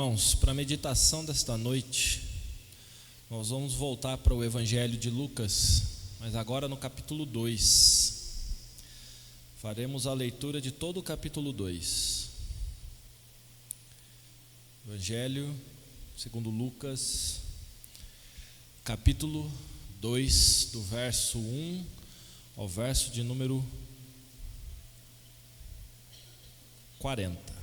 Irmãos, para a meditação desta noite, nós vamos voltar para o Evangelho de Lucas, mas agora no capítulo 2. Faremos a leitura de todo o capítulo 2. Evangelho segundo Lucas, capítulo 2, do verso 1 ao verso de número 40.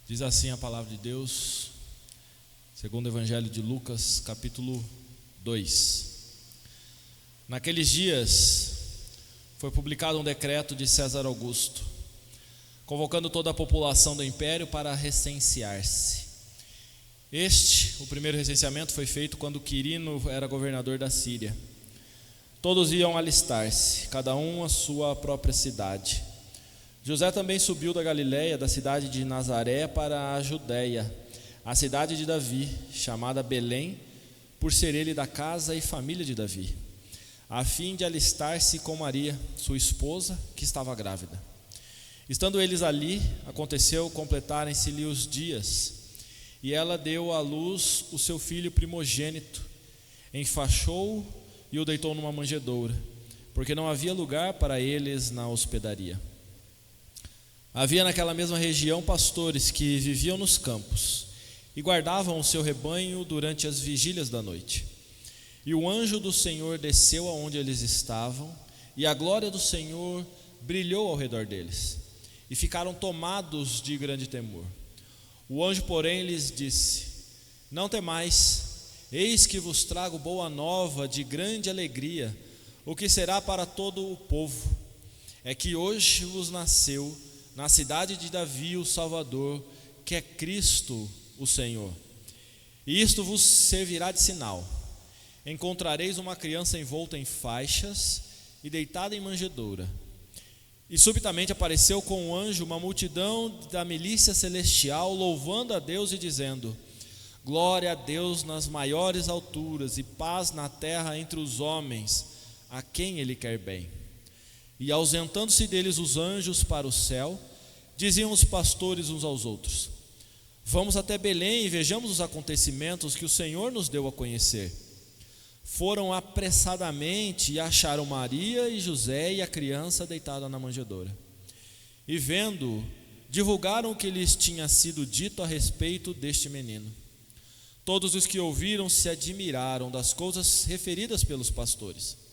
Diz assim a palavra de Deus, segundo o Evangelho de Lucas, capítulo 2. Naqueles dias foi publicado um decreto de César Augusto, convocando toda a população do império para recensear-se. O primeiro recenseamento foi feito quando Quirino era governador da Síria. Todos iam alistar-se, cada um à sua própria cidade. José também subiu da Galiléia, da cidade de Nazaré, para a Judéia, a cidade de Davi, chamada Belém, por ser ele da casa e família de Davi, a fim de alistar-se com Maria, sua esposa, que estava grávida. Estando eles ali, aconteceu completarem-se-lhe os dias, e ela deu à luz o seu filho primogênito, enfaixou-o e o deitou numa manjedoura, porque não havia lugar para eles na hospedaria. Havia naquela mesma região pastores que viviam nos campos e guardavam o seu rebanho durante as vigílias da noite. E o anjo do Senhor desceu aonde eles estavam, e a glória do Senhor brilhou ao redor deles, e ficaram tomados de grande temor. O anjo, porém, lhes disse: Não temais, eis que vos trago boa nova de grande alegria, o que será para todo o povo. É que hoje vos nasceu na cidade de Davi o Salvador, que é Cristo o Senhor. E isto vos servirá de sinal: encontrareis uma criança envolta em faixas e deitada em manjedoura. E subitamente apareceu com um anjo uma multidão da milícia celestial, louvando a Deus e dizendo: Glória a Deus nas maiores alturas, e paz na terra entre os homens, a quem Ele quer bem. E ausentando-se deles os anjos para o céu, diziam os pastores uns aos outros: Vamos até Belém e vejamos os acontecimentos que o Senhor nos deu a conhecer. Foram apressadamente e acharam Maria e José e a criança deitada na manjedoura. E vendo, divulgaram o que lhes tinha sido dito a respeito deste menino. Todos os que ouviram se admiraram das coisas referidas pelos pastores.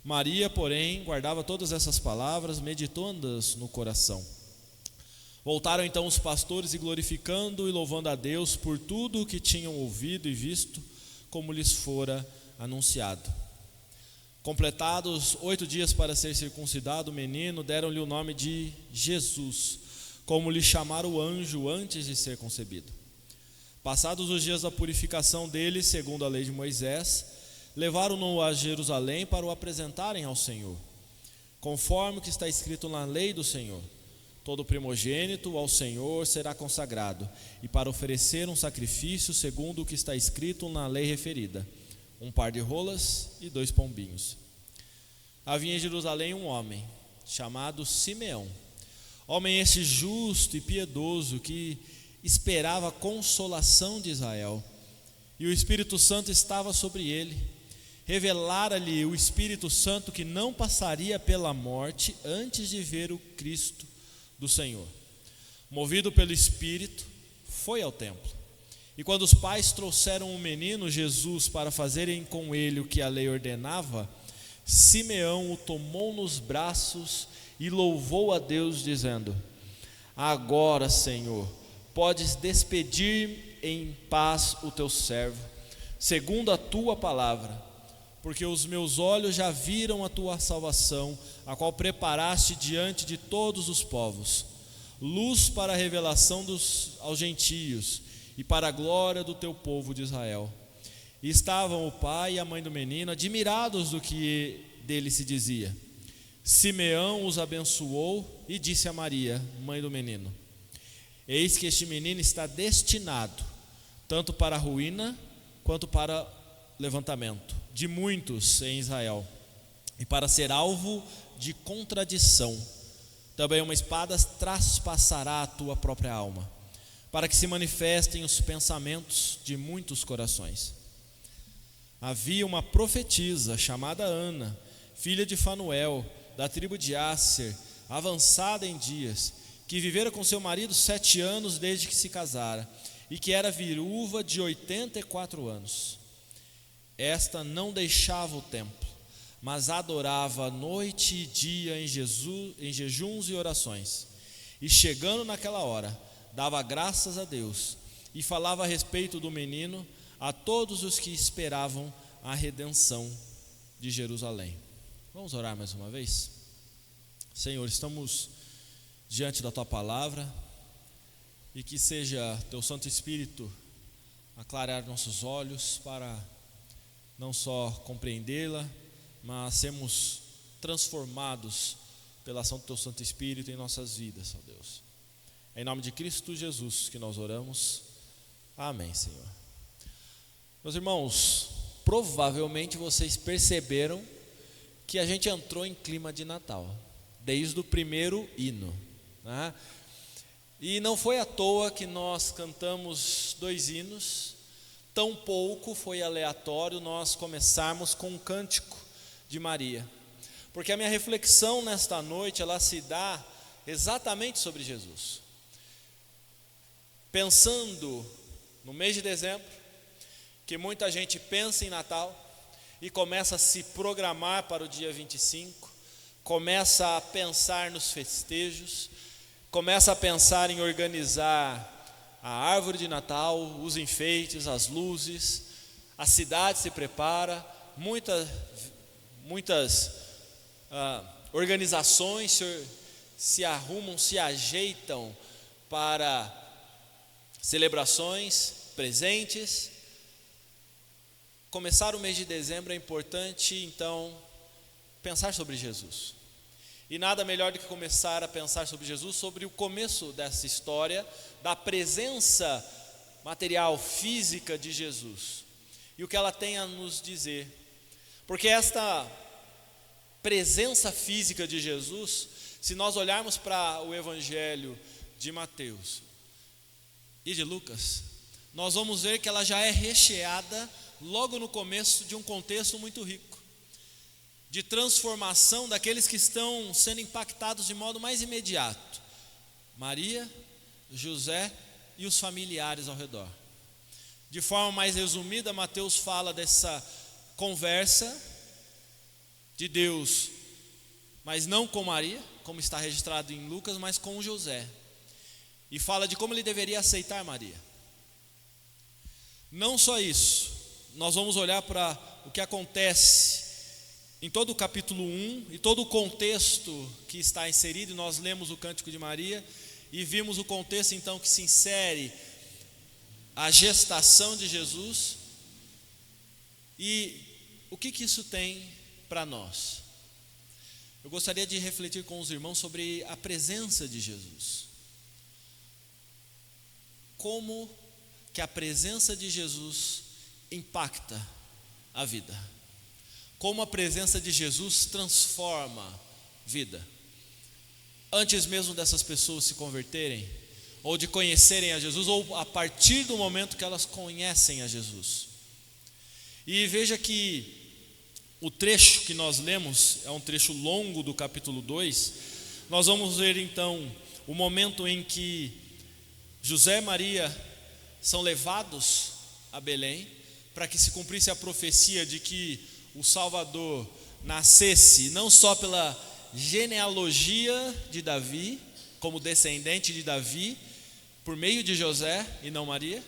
Maria, porém, guardava todas essas palavras, meditando-as no coração. Voltaram então os pastores e glorificando e louvando a Deus por tudo o que tinham ouvido e visto, como lhes fora anunciado. Completados 8 dias para ser circuncidado o menino, deram-lhe o nome de Jesus, como lhe chamara o anjo antes de ser concebido. Passados os dias da purificação dele, segundo a lei de Moisés, levaram-no a Jerusalém para o apresentarem ao Senhor, conforme o que está escrito na lei do Senhor: todo primogênito ao Senhor será consagrado, e para oferecer um sacrifício segundo o que está escrito na lei referida, 1 par de rolas e 2 pombinhos. Havia em Jerusalém um homem chamado Simeão, homem esse justo e piedoso, que esperava a consolação de Israel, e o Espírito Santo estava sobre ele. Revelara-lhe o Espírito Santo que não passaria pela morte antes de ver o Cristo do Senhor. Movido pelo Espírito, foi ao templo. E quando os pais trouxeram o menino Jesus para fazerem com ele o que a lei ordenava, Simeão o tomou nos braços e louvou a Deus, dizendo: Agora, Senhor, podes despedir em paz o teu servo, segundo a tua palavra, porque os meus olhos já viram a tua salvação, a qual preparaste diante de todos os povos, luz para a revelação aos gentios e para a glória do teu povo de Israel. E estavam o pai e a mãe do menino admirados do que dele se dizia. Simeão os abençoou e disse a Maria, mãe do menino: Eis que este menino está destinado tanto para a ruína quanto para levantamento de muitos em Israel, e para ser alvo de contradição, Também uma espada traspassará a tua própria alma, para que se manifestem os pensamentos de muitos corações. Havia uma profetisa chamada Ana, filha de Fanuel, da tribo de Asser, avançada em dias, que vivera com seu marido 7 anos desde que se casara, e que era viúva de 84 anos. Esta não deixava o templo, mas adorava noite e dia em jejuns e orações. E chegando naquela hora, dava graças a Deus e falava a respeito do menino a todos os que esperavam a redenção de Jerusalém. Vamos orar mais uma vez? Senhor, estamos diante da Tua palavra e que seja Teu Santo Espírito a clarear nossos olhos para não só compreendê-la, mas sermos transformados pela ação do Teu Santo Espírito em nossas vidas, ó Deus. É em nome de Cristo Jesus que nós oramos. Amém, Senhor. Meus irmãos, provavelmente vocês perceberam que a gente entrou em clima de Natal, desde o primeiro hino, né? E não foi à toa que nós cantamos 2 hinos, tampouco foi aleatório nós começarmos com um cântico de Maria, porque a minha reflexão nesta noite, ela se dá exatamente sobre Jesus. Pensando no mês de dezembro, que muita gente pensa em Natal e começa a se programar para o dia 25, começa a pensar nos festejos, começa a pensar em organizar a árvore de Natal, os enfeites, as luzes, a cidade se prepara, muitas organizações se arrumam, se ajeitam para celebrações, presentes. Começar o mês de dezembro é importante, então, pensar sobre Jesus. E nada melhor do que começar a pensar sobre Jesus, sobre o começo dessa história, da presença material, física de Jesus, e o que ela tem a nos dizer. Porque esta presença física de Jesus, se nós olharmos para o Evangelho de Mateus e de Lucas, nós vamos ver que ela já é recheada logo no começo de um contexto muito rico, de transformação daqueles que estão sendo impactados de modo mais imediato: Maria, José e os familiares ao redor. De forma mais resumida, Mateus fala dessa conversa de Deus, mas não com Maria, como está registrado em Lucas, mas com José, e fala de como ele deveria aceitar Maria. Não só isso, nós vamos olhar para o que acontece em todo o capítulo 1 e todo o contexto que está inserido. Nós lemos o Cântico de Maria e vimos o contexto então que se insere a gestação de Jesus. E o que isso tem para nós? Eu gostaria de refletir com os irmãos sobre a presença de Jesus. Como que a presença de Jesus impacta a vida? Como a presença de Jesus transforma vida? Antes mesmo dessas pessoas se converterem, ou de conhecerem a Jesus, ou a partir do momento que elas conhecem a Jesus. E veja que o trecho que nós lemos é um trecho longo do capítulo 2. Nós vamos ver então o momento em que José e Maria são levados a Belém, para que se cumprisse a profecia de que o Salvador nascesse não só pela genealogia de Davi, como descendente de Davi, por meio de José e não Maria,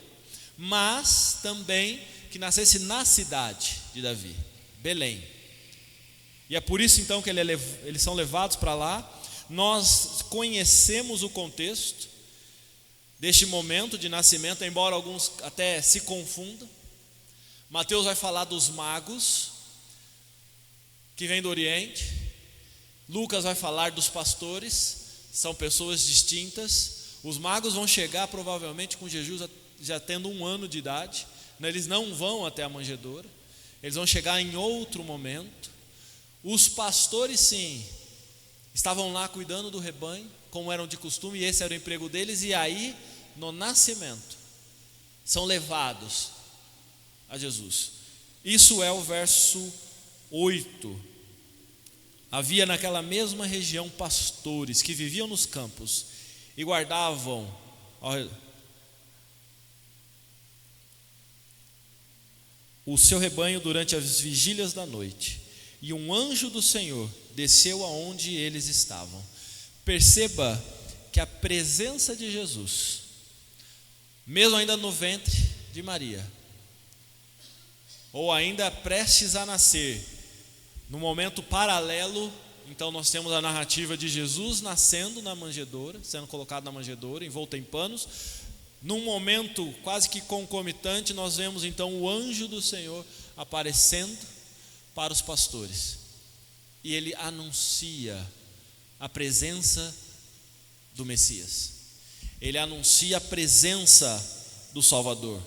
mas também que nascesse na cidade de Davi, Belém. E é por isso então que eles são levados para lá. Nós conhecemos o contexto deste momento de nascimento, embora alguns até se confundam. Mateus vai falar dos magos que vêm do Oriente. Lucas vai falar dos pastores, são pessoas distintas. Os magos vão chegar provavelmente com Jesus já tendo 1 ano de idade. Eles não vão até a manjedoura, eles vão chegar em outro momento. Os pastores sim, estavam lá cuidando do rebanho, como eram de costume, e esse era o emprego deles, e aí, no nascimento, são levados a Jesus. Isso é o verso 8. Havia naquela mesma região pastores que viviam nos campos e guardavam o seu rebanho durante as vigílias da noite, e um anjo do Senhor desceu aonde eles estavam. Perceba que a presença de Jesus, mesmo ainda no ventre de Maria, ou ainda prestes a nascer, no momento paralelo, então nós temos a narrativa de Jesus nascendo na manjedoura, sendo colocado na manjedoura, envolto em panos. Num momento quase que concomitante, nós vemos então o anjo do Senhor aparecendo para os pastores, e ele anuncia a presença do Messias, ele anuncia a presença do Salvador.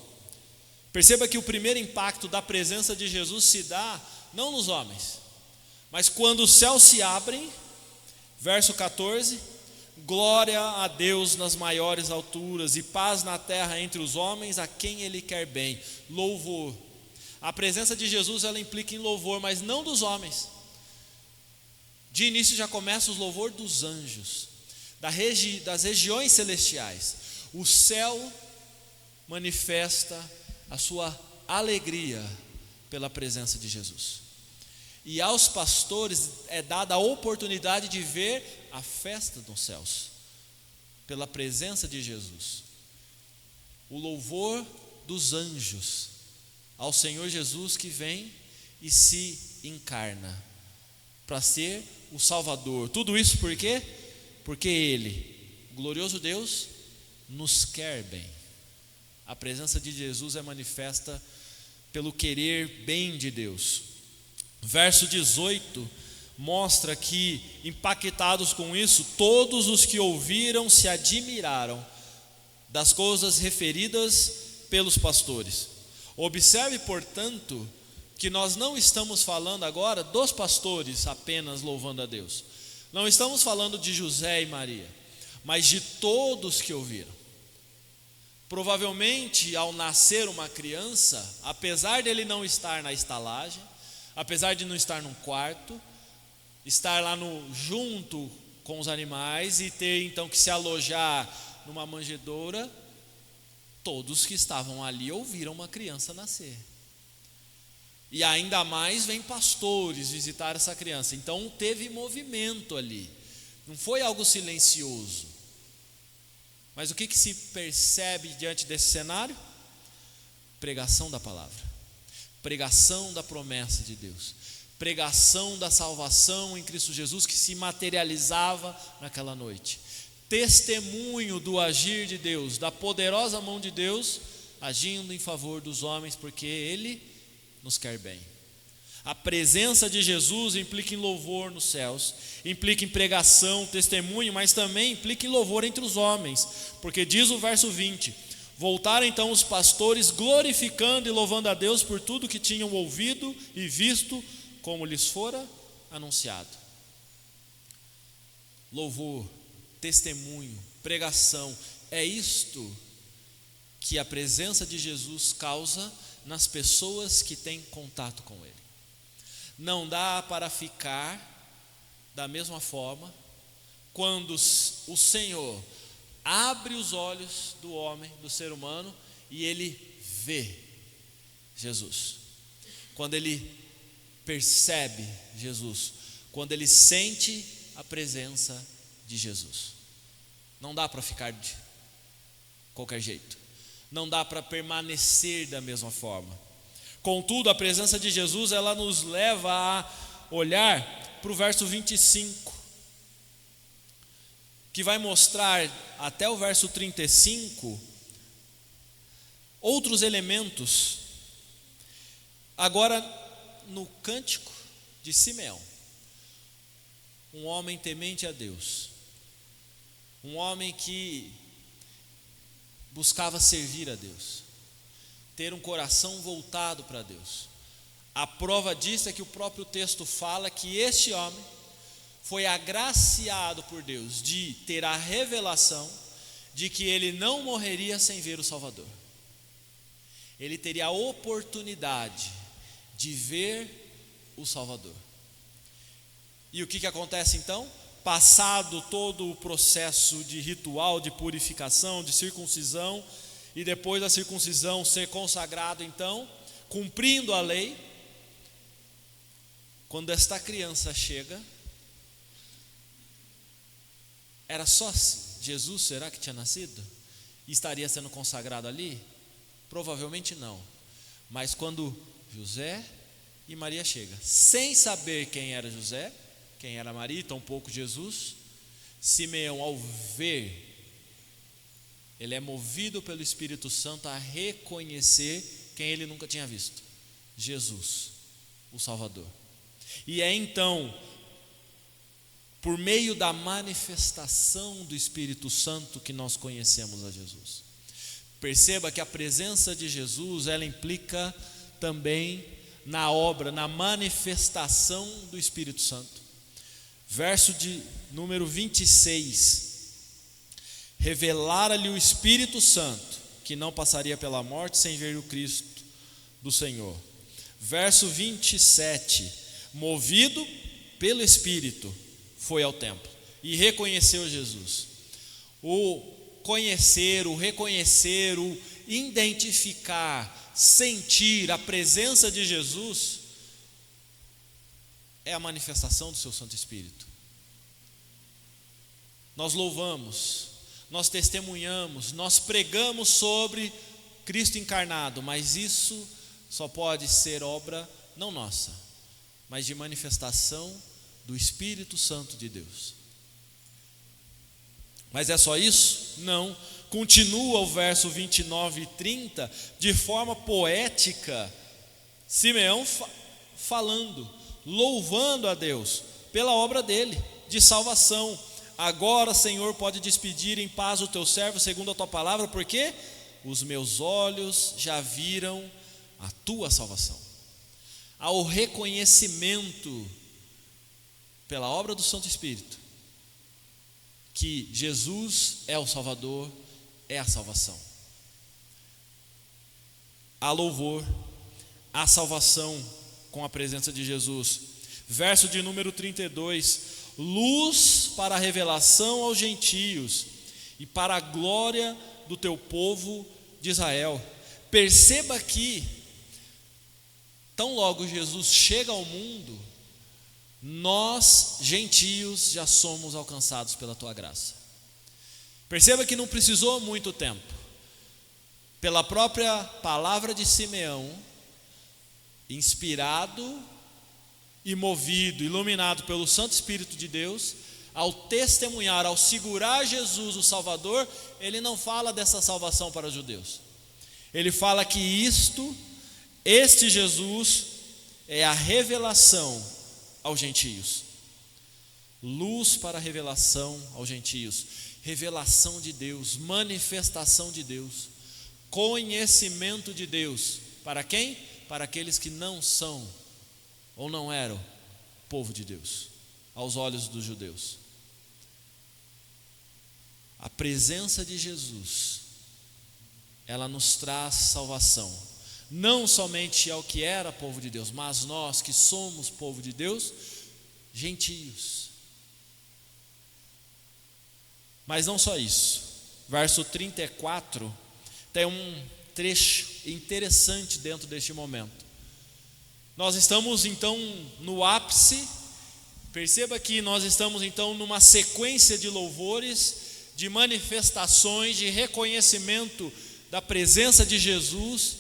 Perceba que o primeiro impacto da presença de Jesus se dá não nos homens, mas quando os céus se abrem, verso 14: glória a Deus nas maiores alturas e paz na terra entre os homens a quem Ele quer bem. Louvor. A presença de Jesus, ela implica em louvor, mas não dos homens. De início já começa o louvor dos anjos, das regiões celestiais. O céu manifesta a sua alegria pela presença de Jesus, e aos pastores é dada a oportunidade de ver a festa dos céus pela presença de Jesus. O louvor dos anjos ao Senhor Jesus, que vem e se encarna para ser o Salvador. Tudo isso por quê? Porque Ele, o glorioso Deus, nos quer bem. A presença de Jesus é manifesta pelo querer bem de Deus. Verso 18 mostra que, impactados com isso, todos os que ouviram se admiraram das coisas referidas pelos pastores. Observe, portanto, que nós não estamos falando agora dos pastores apenas louvando a Deus. Não estamos falando de José e Maria, mas de todos que ouviram. Provavelmente, ao nascer uma criança, apesar dele não estar na estalagem, apesar de não estar num quarto, estar lá junto com os animais e ter então que se alojar numa manjedoura, todos que estavam ali ouviram uma criança nascer. E ainda mais vem pastores visitar essa criança. Então teve movimento ali, não foi algo silencioso. Mas o que se percebe diante desse cenário? Pregação da palavra, pregação da promessa de Deus, pregação da salvação em Cristo Jesus que se materializava naquela noite, testemunho do agir de Deus, da poderosa mão de Deus agindo em favor dos homens, porque Ele nos quer bem. A presença de Jesus implica em louvor nos céus, implica em pregação, testemunho, mas também implica em louvor entre os homens, porque diz o verso 20: voltaram então os pastores glorificando e louvando a Deus por tudo que tinham ouvido e visto, como lhes fora anunciado. Louvor, testemunho, pregação, é isto que a presença de Jesus causa nas pessoas que têm contato com Ele. Não dá para ficar da mesma forma quando o Senhor abre os olhos do homem, do ser humano, e ele vê Jesus, quando ele percebe Jesus, quando ele sente a presença de Jesus. Não dá para ficar de qualquer jeito, não dá para permanecer da mesma forma. Contudo, a presença de Jesus, ela nos leva a olhar para o verso 25, que vai mostrar até o verso 35 outros elementos. Agora, no cântico de Simeão, um homem temente a Deus, um homem que buscava servir a Deus, ter um coração voltado para Deus. A prova disso é que o próprio texto fala que este homem foi agraciado por Deus de ter a revelação de que ele não morreria sem ver o Salvador. Ele teria a oportunidade de ver o Salvador. E o que acontece então? Passado todo o processo de ritual, de purificação, de circuncisão, e depois da circuncisão ser consagrado então, cumprindo a lei, quando esta criança chega, era só Jesus, será que tinha nascido? E estaria sendo consagrado ali? Provavelmente não. Mas quando José e Maria chegam, sem saber quem era José, quem era Maria, e tampouco Jesus, Simeão, ao ver, ele é movido pelo Espírito Santo a reconhecer quem ele nunca tinha visto: Jesus, o Salvador. E é então, por meio da manifestação do Espírito Santo, que nós conhecemos a Jesus. Perceba que a presença de Jesus, ela implica também na obra, na manifestação do Espírito Santo. Verso de número 26: revelara-lhe o Espírito Santo que não passaria pela morte sem ver o Cristo do Senhor. Verso 27: movido pelo Espírito, foi ao templo e reconheceu Jesus. O conhecer, o reconhecer, o identificar, sentir a presença de Jesus é a manifestação do seu Santo Espírito. Nós louvamos, nós testemunhamos, nós pregamos sobre Cristo encarnado, mas isso só pode ser obra não nossa, mas de manifestação do Espírito Santo de Deus. Mas é só isso? Não. Continua o verso 29 e 30 de forma poética, Simeão falando, louvando a Deus pela obra dele, de salvação. Agora, Senhor, pode despedir em paz o teu servo segundo a tua palavra, porque os meus olhos já viram a tua salvação. Ao reconhecimento pela obra do Santo Espírito que Jesus é o Salvador, é a salvação. Há louvor, há salvação com a presença de Jesus. Verso de número 32: luz para a revelação aos gentios e para a glória do teu povo de Israel. Perceba que, tão logo Jesus chega ao mundo, nós, gentios, já somos alcançados pela tua graça. Perceba que não precisou muito tempo. Pela própria palavra de Simeão, inspirado e movido, iluminado pelo Santo Espírito de Deus, ao testemunhar, ao segurar Jesus, o Salvador, ele não fala dessa salvação para os judeus. Ele fala que este Jesus é a revelação aos gentios. Luz para a revelação aos gentios. Revelação de Deus, manifestação de Deus, conhecimento de Deus. Para quem? Para aqueles que não são ou não eram povo de Deus, aos olhos dos judeus. A presença de Jesus, ela nos traz salvação, não somente ao que era povo de Deus, mas nós que somos povo de Deus, gentios. Mas não só isso. Verso 34 tem um trecho interessante dentro deste momento. Nós estamos então no ápice. Perceba que nós estamos então numa sequência de louvores, de manifestações, de reconhecimento da presença de Jesus,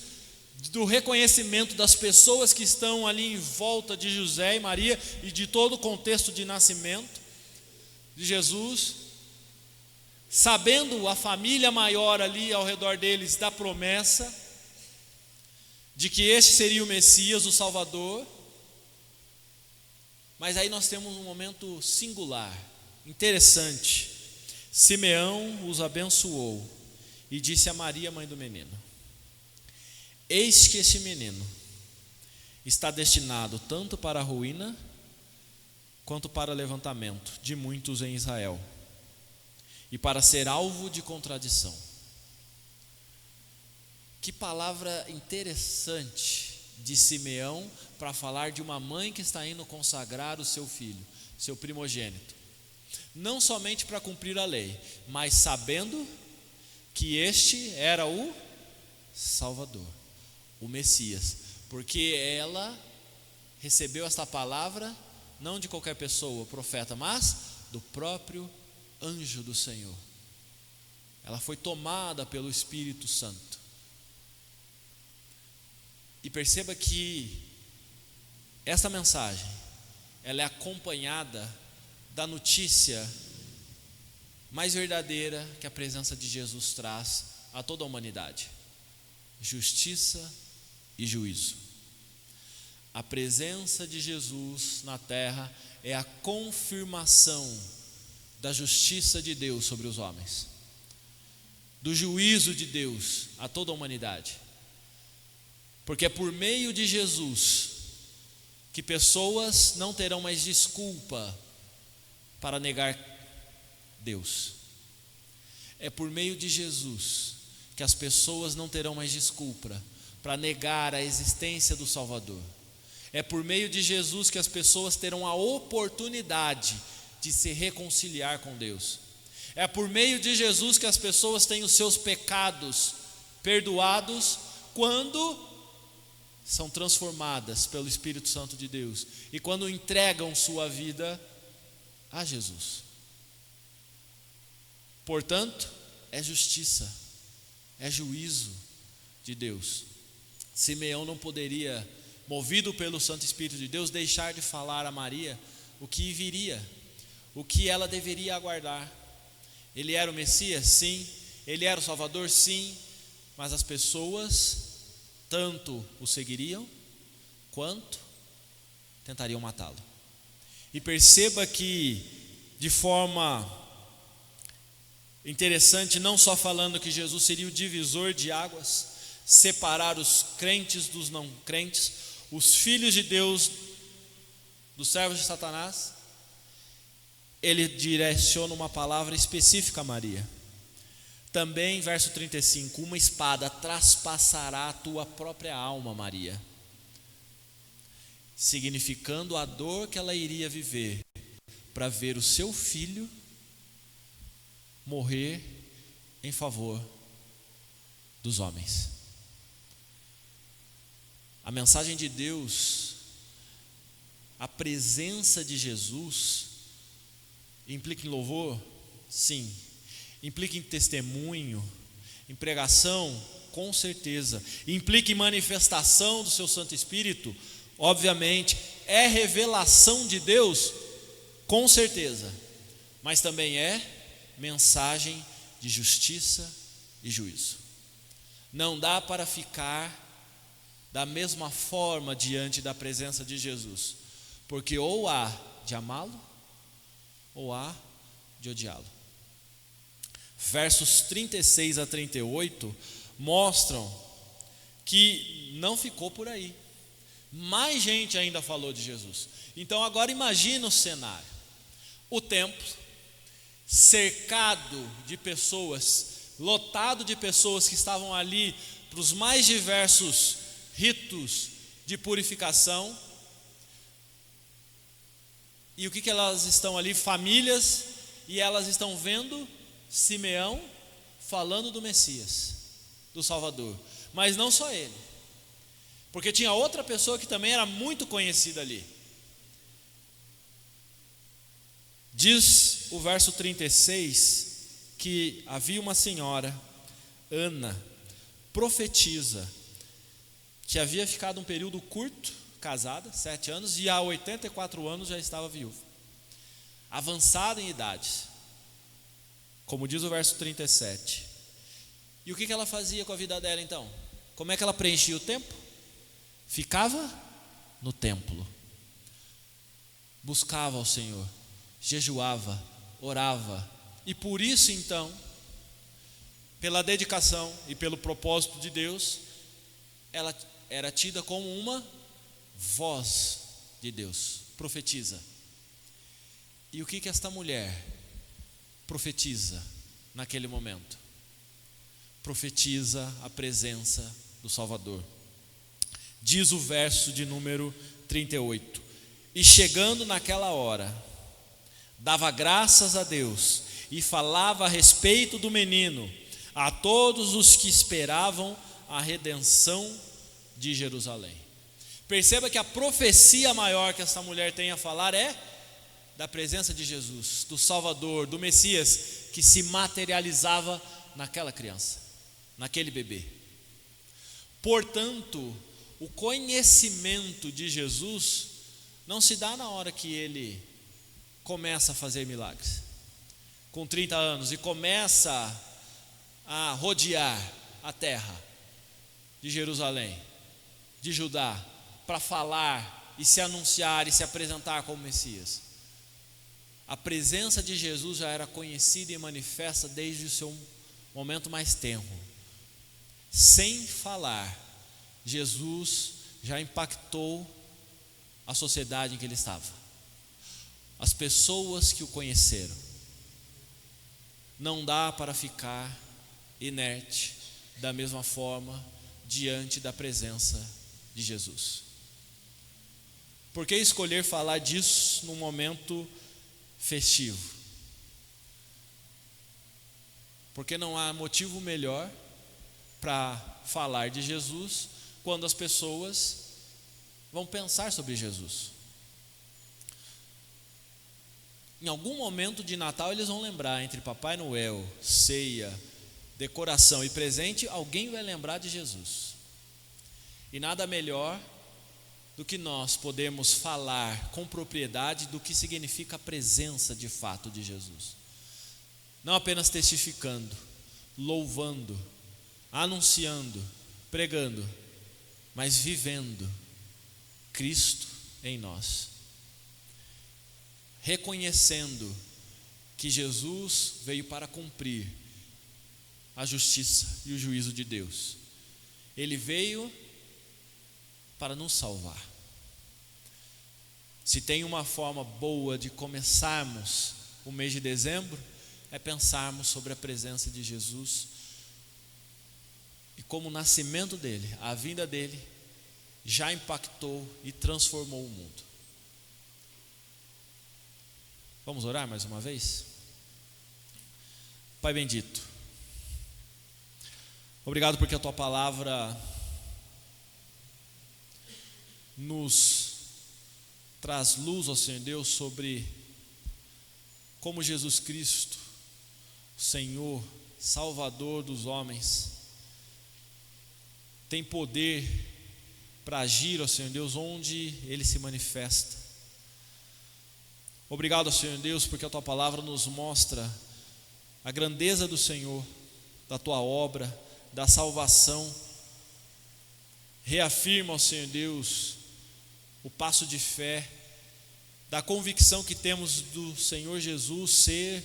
do reconhecimento das pessoas que estão ali em volta de José e Maria e de todo o contexto de nascimento de Jesus, sabendo a família maior ali ao redor deles da promessa de que este seria o Messias, o Salvador. Mas aí nós temos um momento singular, interessante. Simeão os abençoou e disse a Maria, mãe do menino: eis que este menino está destinado tanto para a ruína quanto para levantamento de muitos em Israel, e para ser alvo de contradição. Que palavra interessante de Simeão para falar de uma mãe que está indo consagrar o seu filho, seu primogênito. Não somente para cumprir a lei, mas sabendo que este era o Salvador, o Messias, porque ela recebeu esta palavra não de qualquer pessoa, profeta, mas do próprio anjo do Senhor. Ela foi tomada pelo Espírito Santo. E perceba que essa mensagem, ela é acompanhada da notícia mais verdadeira que a presença de Jesus traz a toda a humanidade: justiça e juízo. A presença de Jesus na terra é a confirmação da justiça de Deus sobre os homens, do juízo de Deus a toda a humanidade. Porque é por meio de Jesus que pessoas não terão mais desculpa para negar Deus. É por meio de Jesus que as pessoas não terão mais desculpa para negar a existência do Salvador. É por meio de Jesus que as pessoas terão a oportunidade de se reconciliar com Deus. É por meio de Jesus que as pessoas têm os seus pecados perdoados quando são transformadas pelo Espírito Santo de Deus e quando entregam sua vida a Jesus. Portanto, é justiça, é juízo de Deus. Simeão não poderia, movido pelo Santo Espírito de Deus, deixar de falar a Maria o que viria, o que ela deveria aguardar. Ele era o Messias? Sim. Ele era o Salvador? Sim. Mas as pessoas tanto o seguiriam, quanto tentariam matá-lo. E perceba que, de forma interessante, não só falando que Jesus seria o divisor de águas, separar os crentes dos não crentes, os filhos de Deus dos servos de Satanás, ele direciona uma palavra específica a Maria. Também, verso 35, uma espada traspassará a tua própria alma, Maria, significando a dor que ela iria viver para ver o seu filho morrer em favor dos homens. A mensagem de Deus, a presença de Jesus, implica em louvor? Sim. Implica em testemunho, em pregação? Com certeza. Implica em manifestação do seu Santo Espírito? Obviamente. É revelação de Deus? Com certeza. Mas também é mensagem de justiça e juízo. Não dá para ficar da mesma forma diante da presença de Jesus, porque ou há de amá-lo, ou há de odiá-lo. Versos 36 a 38 mostram que não ficou por aí. Mais gente ainda falou de Jesus. Então agora imagina o cenário: o templo cercado de pessoas, lotado de pessoas que estavam ali para os mais diversos ritos de purificação. E o que elas estão ali? Famílias, e elas estão vendo Simeão falando do Messias, do Salvador. Mas não só ele, porque tinha outra pessoa que também era muito conhecida ali. Diz o verso 36 que havia uma senhora, Ana, profetisa, que havia ficado um período curto, casada, 7 anos, e há 84 anos já estava viúva, avançada em idades, como diz o verso 37. E o que ela fazia com a vida dela então? Como é que ela preenchia o tempo? Ficava no templo, buscava ao Senhor, jejuava, orava, e por isso então, pela dedicação e pelo propósito de Deus, ela era tida como uma voz de Deus, profetiza. E o que esta mulher profetiza naquele momento? Profetiza a presença do Salvador. Diz o verso de número 38: e chegando naquela hora, dava graças a Deus e falava a respeito do menino a todos os que esperavam a redenção de Jerusalém. Perceba que a profecia maior que essa mulher tem a falar é da presença de Jesus, do Salvador, do Messias, que se materializava naquela criança, naquele bebê. Portanto, o conhecimento de Jesus não se dá na hora que ele começa a fazer milagres, com 30 anos, e começa a rodear a terra de Jerusalém, de Judá, para falar e se anunciar e se apresentar como Messias. A presença de Jesus já era conhecida e manifesta desde o seu momento mais tenro. Sem falar, Jesus já impactou a sociedade em que ele estava. As pessoas que o conheceram. Não dá para ficar inerte da mesma forma diante da presença de Jesus. Por que escolher falar disso num momento festivo? Porque não há motivo melhor para falar de Jesus quando as pessoas vão pensar sobre Jesus. Em algum momento de Natal eles vão lembrar, entre Papai Noel, ceia, decoração e presente, alguém vai lembrar de Jesus. E nada melhor do que nós podemos falar com propriedade do que significa a presença de fato de Jesus. Não apenas testificando, louvando, anunciando, pregando, mas vivendo Cristo em nós. Reconhecendo que Jesus veio para cumprir a justiça e o juízo de Deus. Ele veio para nos salvar. Se tem uma forma boa de começarmos o mês de dezembro, é pensarmos sobre a presença de Jesus e como o nascimento dele, a vinda dele, já impactou e transformou o mundo. Vamos orar mais uma vez? Pai bendito, obrigado porque a tua palavra nos traz luz, ó Senhor Deus, sobre como Jesus Cristo, Senhor, Salvador dos homens, tem poder para agir, ó Senhor Deus, onde Ele se manifesta. Obrigado, Senhor Deus, porque a tua palavra nos mostra a grandeza do Senhor, da tua obra, da salvação. Reafirma, ó Senhor Deus, o passo de fé, da convicção que temos do Senhor Jesus ser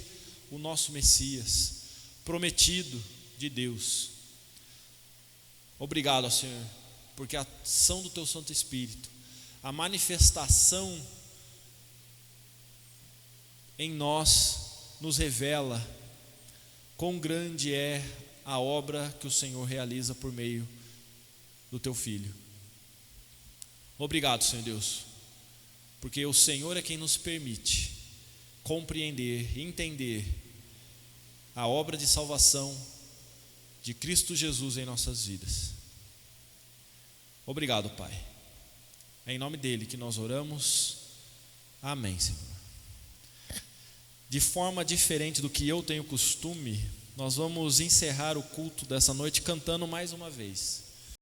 o nosso Messias, prometido de Deus. Obrigado, ó Senhor, porque a ação do teu Santo Espírito, a manifestação em nós, nos revela quão grande é a obra que o Senhor realiza por meio do teu Filho. Obrigado, Senhor Deus, porque o Senhor é quem nos permite compreender, entender a obra de salvação de Cristo Jesus em nossas vidas. Obrigado, Pai. É em nome dele que nós oramos. Amém, Senhor. De forma diferente do que eu tenho costume, nós vamos encerrar o culto dessa noite cantando mais uma vez.